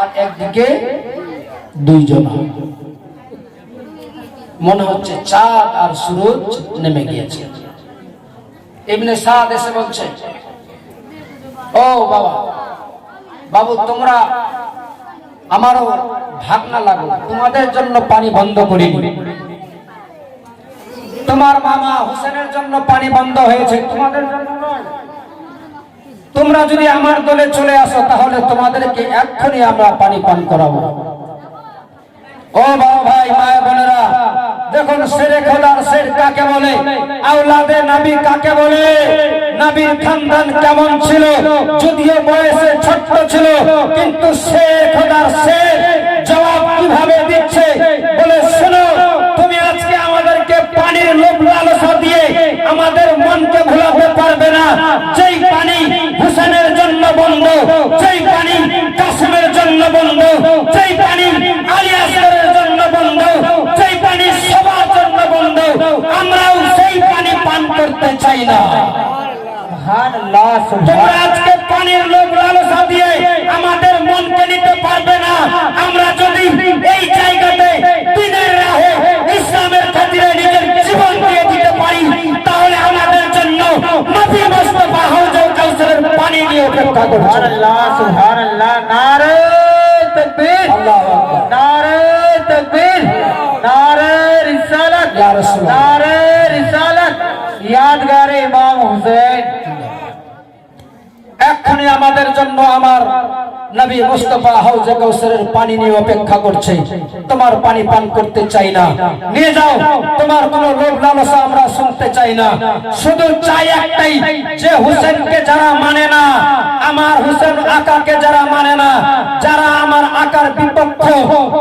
আর একদিকে দুইজন, মনে হচ্ছে চাঁদ আর সূরজ নেমে গিয়েছে। ইবনে সাদ এসে বলছে, ও বাবা, বাবু তোমরা আমারও ভাগনা লাগো, তোমাদের জন্য পানি বন্ধ করিনি। তোমার মামা হোসেনের জন্য পানি বন্ধ হয়েছে, তোমাদের জন্য নয়। তোমরা যদি আমার দলে চলে আসো তাহলে তোমাদেরকে এক্ষুনি আমরা পানি পান করাবো। ও বাবা ভাই, মায়ের বোনেরা, দেখুন শেরে খোদার শের কাকে বলে, আওলাদে নবী কাকে বলে, নবীর খানদান কেমন ছিল। যদিও বয়সে ছোট্ট ছিল, কিন্তু শেরে খোদার শের জবাব কিভাবে দিচ্ছে বলে, শোনো, তুমি আজকে আমাদেরকে পানির লোভ লালসা দিয়ে আমাদের মনকে ভুলাতে পারবে না। যেই পানি হুসেনের জন্য বন্ধ, যেই পানি কাসিমের জন্য বন্ধ, যেই পানি আলী আসগরের জন্য বন্ধ, যেই পানি সবার জন্য বন্ধ, আমরাও সেই পানি পান করতে চাই না। তোমরা আজকে পানির লোভ লালসা দিয়ে আমাদের মনকে নিতে পারবে না। আমরা যদি এই জায়গাতে দিনের রাহে ইসলামের খাতিরে নিজের জীবন দিয়ে দিতে পারি, তাহলে আমাদের জন্য নবী মুস্তাফা হাউজুল কাউসারের পানি নিয়ে অপেক্ষা করছে। সুবহানাল্লাহ, সুবহানাল্লাহ, নারে তাকবীর, আল্লাহু আকবার, নারে তাকবীর, নারে রিসালাত, ইয়া রাসূলুল্লাহ, নারে রিসালাত, ইয়াদগারে ইমাম হুসেন। এক্ষুনি আমাদের জন্য আমার নবী মুস্তাফা হাউজে কাউসারের পানি নিয়ে অপেক্ষা করছে। তোমার পানি পান করতে চাই না, নিয়ে যাও। তোমার কোনো লোভ লালসা আমরা শুনতে চাই না। শুধু চাই একটাই, যে হুসেনকে যারা মানে না, আমার হুসেন আকাকে যারা মানে না, যারা আমার আকার বিপক্ষ,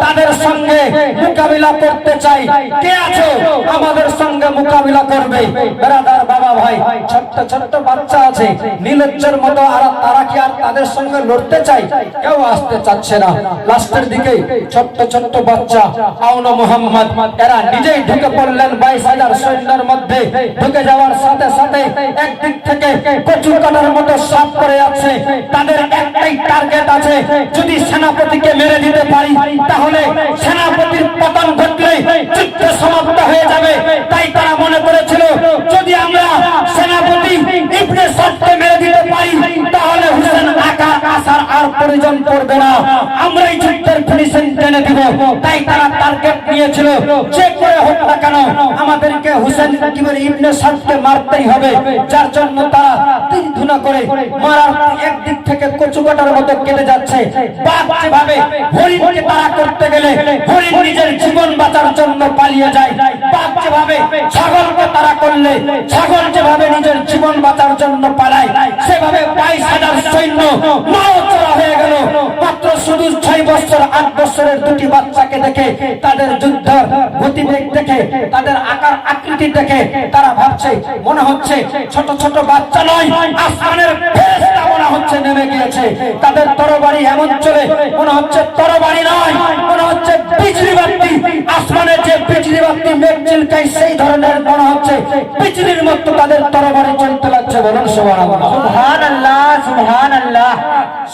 তাদের সঙ্গে মোকাবিলা করতে চাই। কে আছে আমাদের সঙ্গে মোকাবিলা করবে? ব্রাদার, বাবা ভাই, ছোট্ট ছোট্ট বাচ্চা আছে নীলজ্জের মতো, আর তারা কি আর তাদের সঙ্গে লড়তে চাই? কেউ আসতে চাচ্ছে না। লাস্টের দিকে ছোট্ট ছোট্ট বাচ্চা আউন মোহাম্মদ, এরা নিজেই ঢুকে পড়লেন 22,000 সৈন্যের মধ্যে। ঢুকে যাওয়ার সাথে সাথে একদিক থেকে কচু কাটার মতো সাপ করে যাচ্ছে। তাদের একটাই টার্গেট আছে, যদি সেনাপতিকে মেরে দিতে পারি তাহলে সেনাপতির পতন ঘটলে যুদ্ধ সমাপ্ত হয়ে যাবে। তাই তারা মনে করেছিল, যদি আমরা সেনাপতি ইবনে সাদকে মেরে দিতে পারি তাহলে হুসেন আকা আসার আর প্রয়োজন পড়বে না, আমরাই যুদ্ধের ফিনিশিং টেনে দিব। তাই তারা টার্গেট নিয়েছিল, যে করে হোক না কেন আমাদেরকে হুসেন ইবনে সাদকে মারতেই হবে। যার জন্য তারা তিন ধুনা করে মারার একদিক থেকে কচু কাটার মতো কেটে যাচ্ছে। বাঘ যেভাবে হরিণকে তাড়া করতে গেলে হরিণ নিজের জীবন বাঁচার জন্য পালিয়ে যায়, বাঘ যেভাবে ছাগলকে তাড়া করলে ছাগল যেভাবে নিজের জীবন বাঁচার জন্য পালায়, সেভাবে 22,000 সৈন্য নড়চড়া হয়ে গেল। মাত্র শুধু 6 বছর 8 বছরের দুটি বাচ্চাকে দেখে, তাদের যুদ্ধ গতিবেগ দেখে, তাদের আকার আকৃতি দেখে তারা ভাবছে, মনে হচ্ছে ছোট ছোট বাচ্চা নয়, আসমানের ফেরেশতা মনে হচ্ছে নেমে গিয়েছে। তাদের তরবারি এমন চলে, মনে হচ্ছে তরবারি নয়, মনে হচ্ছে বিজলি বাতি। আসমানের যে বিজলি বাতি মেঘ চিলকায়, সেই ধরনের মনে হচ্ছে বিজলির মতো তাদের তরবারি চলতে লাগছে। বলুন সুবহানাল্লাহ, সুবহানাল্লাহ, সুবহানাল্লাহ।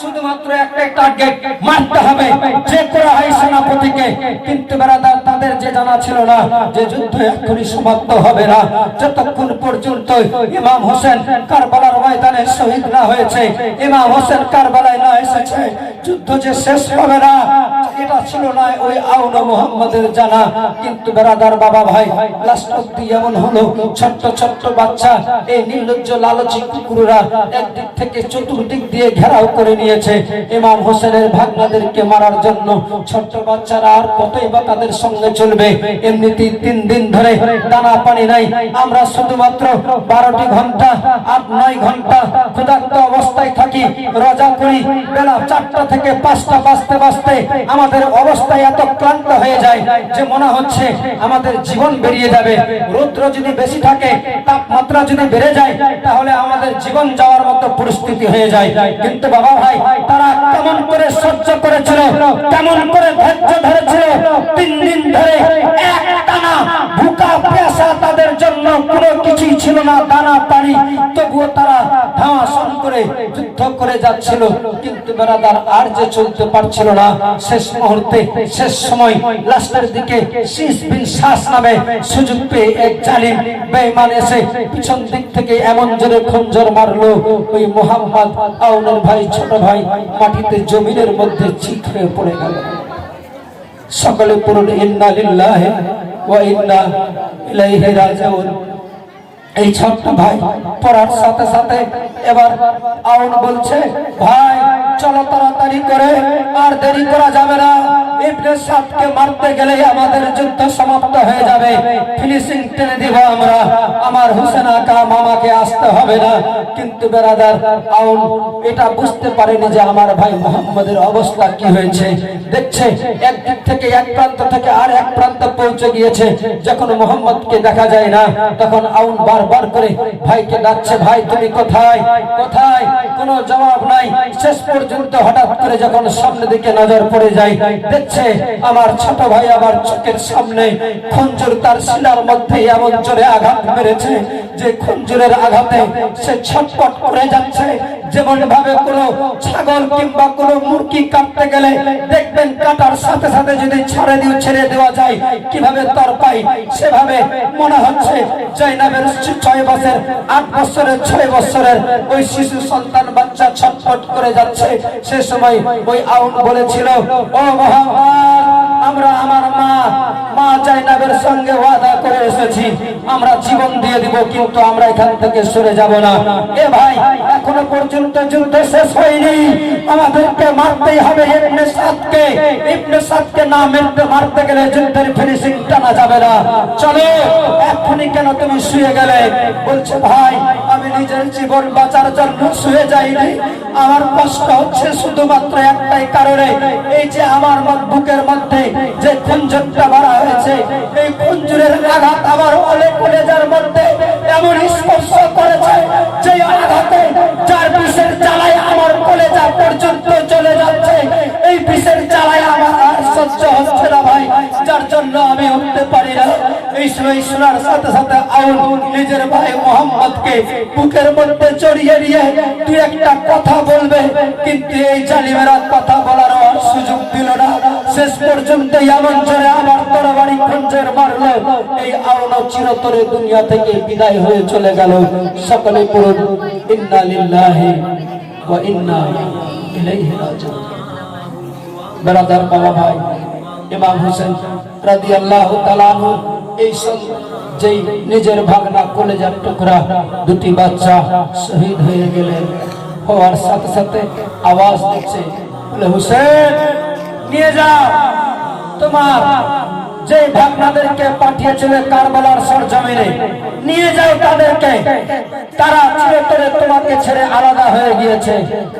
শুধুমাত্র একটাই টার্গেট, মারতে হবে, যে করা হয় সেনাপতিকে। কিন্তু ব্রাদার, তাদের যে জানা ছিল না যে যুদ্ধ এক্ষুনি সমাপ্ত হবে না, যতক্ষণ পর্যন্ত ইমাম হোসেন কারবালার ময়দানে শহীদ না হয়েছে, ইমাম হোসেন কারবালায় না এসেছে, যুদ্ধ যে শেষ হবে না, এটা ছিল না ওই আউন মুহাম্মদের জানা। কিন্তু ব্রাদার, বাবা ভাই, লাস্ট অবধি এমন হলো, ছোট্ট ছোট্ট বাচ্চা এই নির্লজ্জ লালচি কুকুররা একদিক থেকে চতুর্দিক দিয়ে ঘেরাও করে নিয়েছে ইমাম হোসেনের ভাগনাদেরকে মারার জন্য। ছোট্ট বাচ্চারা আর কতই বা তাদের সঙ্গে চলবে? এমনিতেই 3 দিন ধরে দানা পানি নাই। আমরা শুধুমাত্র 12টি ঘন্টা 8-9 ঘন্টা ক্ষুধার্ত অবস্থায় থাকি, রোজা করি। বেলা 4টা থেকে 5টা বাজতে বাজতে আমাদের অবস্থা এত ক্লান্ত হয়ে যায় যে মনে হচ্ছে আমাদের জীবন বেরিয়ে যাবে। রৌদ্র যদি বেশি থাকে, তাপমাত্রা যদি বেড়ে যায়, তাহলে আমাদের জীবন যাওয়ার মতো পরিস্থিতি হয়ে যায়। কিন্তু বাবা ভাই, তারা কেমন করে সহ্য করেছিল, কেমন করে ধৈর্য ধরেছিল। 3 দিন ধরে একটানা ভুকা পেয়াসা, তাদের জন্য কোনো কিছুই ছিল না, দানা পানি, তবুও তারা ধাওয়াশন করে যুদ্ধ করে যাচ্ছিল, কিন্তু বেরাদার আর যে চলতে পারছিল না। শেষ মুহূর্তে, শেষ সময়, লাস্টের দিকে শীষ বিন শ্বাস নামে সুযোগ পেয়ে এক জালিম বেঈমান এসে পিছন দিক থেকে এমন জোরে খঞ্জর মারলো, ওই মুহাম্মদ আউনের ভাই, ছোট ভাই মাটিতে জমিনের মধ্যে চিত হয়ে পড়ে গেল। সকলে পড়ুন ইন্না লিল্লাহি ওয়া ইন্না ইলাইহি রাজিউন। এই ছোট্ট ভাই পড়ার সাথে সাথে এবার আউন বলছে, ভাই চলো তাড়াতাড়ি করে, আর দেরি করা যাবে না। ইবনে সাদকে মারতে গেলে আমাদের যুদ্ধ সমাপ্ত হয়ে যাবে, ফিনিশিং টেনে দিব আমরা, আমার হোসেন আকা মামাকে আসতে হবে না। কিন্তু বেরাদার আউন এটা বুঝতে পারেনি যে আমার ভাই মুহাম্মদের অবস্থা কি হয়েছে। দেখছে একদিক থেকে, এক প্রান্ত থেকে আর এক প্রান্ত পৌঁছে গিয়েছে। যখন মুহাম্মদকে দেখা যায় না, তখন আউন বারবার করে ভাইকে ডাকছে, ভাই তুমি কোথায় কোথায়, কোনো জবাব নাই। শেষ পর্যন্ত হঠাৎ করে যখন সামনে দিকে নজর পড়ে যায়, দেখছে আমার ছোট ভাই আমার চোখের সামনে খঞ্জর তার শিলার মধ্যে এমন জোরে আঘাত মেরেছে যে খঞ্জরের আঘাতে সে ছটপট করে যাচ্ছে। যেমন ভাবে কোনো ছাগল কিংবা কোনো মুরগি কাটতে গেলে দেখবেন কাটার সাথে সাথে যদি ছেড়ে দেওয়া যায় কিভাবে তর পাই, সেভাবে মনে হচ্ছে জয়নাবের 6 বছর 8 বছরের 6 বছরের ওই শিশু সন্তান বাচ্চা ছটফট করে যাচ্ছে। সে সময় ওই আউন বলেছিল, ও মুহাম্মদ, আমরা আমার মা জয়নাবের সঙ্গে ওয়াদা করে এসেছি, আমরা জীবন দিয়ে দিব, কিন্তু আমরা এখান থেকে সরে যাব না। এ ভাই, এখনো পর্যন্ত যুদ্ধ শেষ হয়নি, আমাদেরকে মারতেই হবে ইবনে সাদকে। ইবনে সাদকে না মারতে গেলে যুদ্ধের ফিনিশিং টানা যাবে না। চলো, এখনই কেন তুমি শুয়ে গেলে? বলছে, ভাই আমি নিজের জীবন বাঁচার জন্য শুয়ে যাইনি, আমার কষ্ট হচ্ছে শুধুমাত্র একটাই কারণে, এই যে আমার বুকের মধ্যে যে খঞ্জরটা মারা হয়েছে, এই খঞ্জরের আঘাত আমার কলেজার মধ্যে এমন স্পর্শ করেছে যে আঘাতে যার বিষের জ্বালায় আমার কলেজা পর্যন্ত চলে যাচ্ছে। এই বিষের জ্বালায় আমার আর সহ্য হচ্ছে না ভাই, যার জন্য আমি উঠতে পারি না। এই সময় শোনার সাথে সাথে আউন নিজের ভাই মুহাম্মদকে বুকের মধ্যে জড়িয়ে নিয়ে তুই একটা কথা বলবে, কিন্তু এই জালিমেরা কথা বলার সুযোগ দিল না। শেষ পর্যন্ত এমন জোরে আমার তরবারি খঞ্জর মারলো, এই আউন চিরতরে দুনিয়া থেকে বিদায় হয়ে চলে গেল। সকলে পড়ুন ইন্না লিল্লাহি ওয়া ইন্না ইলাইহি রাজিউন। বেরাদার বাবা ভাই ইমাম হোসেন রাদিয়াল্লাহু তাআলা আনহু এই যেই নিজের ভাগনা কলেজার টুকরা দুটি বাচ্চা শহীদ হয়ে গেলেন, হওয়ার সাথে সাথে আওয়াজ দিচ্ছে, বলে হোসেন নিয়ে যাও তোমার যে ভাগনাদেরকে পাঠিয়েছিলে কারবালার সরজমিনে, নিয়ে যাও তাদেরকে, তারা চিরতরে তোমাকে ছেড়ে আলাদা হয়ে গিয়েছে।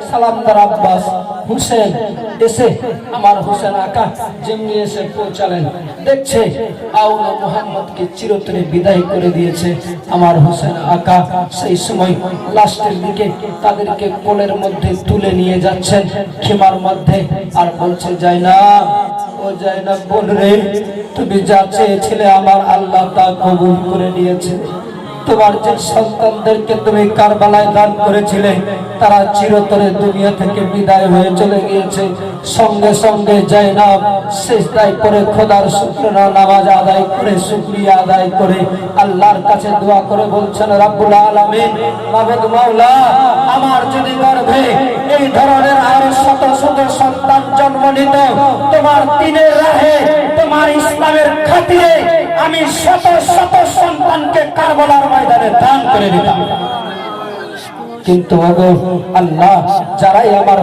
সালামদার আব্বাস হুসেন এসে আমার হোসেন আকা যেমনি এসে পৌঁছালেন, দেখছে আউন মুহাম্মদকে চিরতরে বিদায় করে দিয়েছে আমার হোসেন আকা। সেই সময় লাস্টের দিকে তাদেরকে কোলের মধ্যে তুলে নিয়ে যাচ্ছেন খিমার মধ্যে, আর বলছে, জাইনাব, ও জাইনাব বোন রে, তুমি যা চেয়েছিলে আমার আল্লাহ তা কবুল করে নিয়েছে। তোমার যে সন্তানদেরকে তুমি কারবালায় দান করেছিলে, তারা চিরতরে দুনিয়া থেকে বিদায় হয়ে চলে গিয়েছে। সঙ্গে সঙ্গে জাইনাব সিজদায় পড়ে খোদার শুকরানা নামাজ আদায় করে, শুকরিয়া আদায় করে আল্লাহর কাছে দোয়া করে বলছেন, রব্বুল আলামিন, মাবুদ মাওলা, আমার যদি গর্ভে এই ধরনের আরো শত শত সন্তান জন্ম নিত, তোমার দ্বীনের রাহে, তোমার ইসলামের খাতিরে আমি শত শত সন্তানকে কারবালার ময়দানে দান করে দিতাম। কিন্তু আল্লাহ, যারাই আমার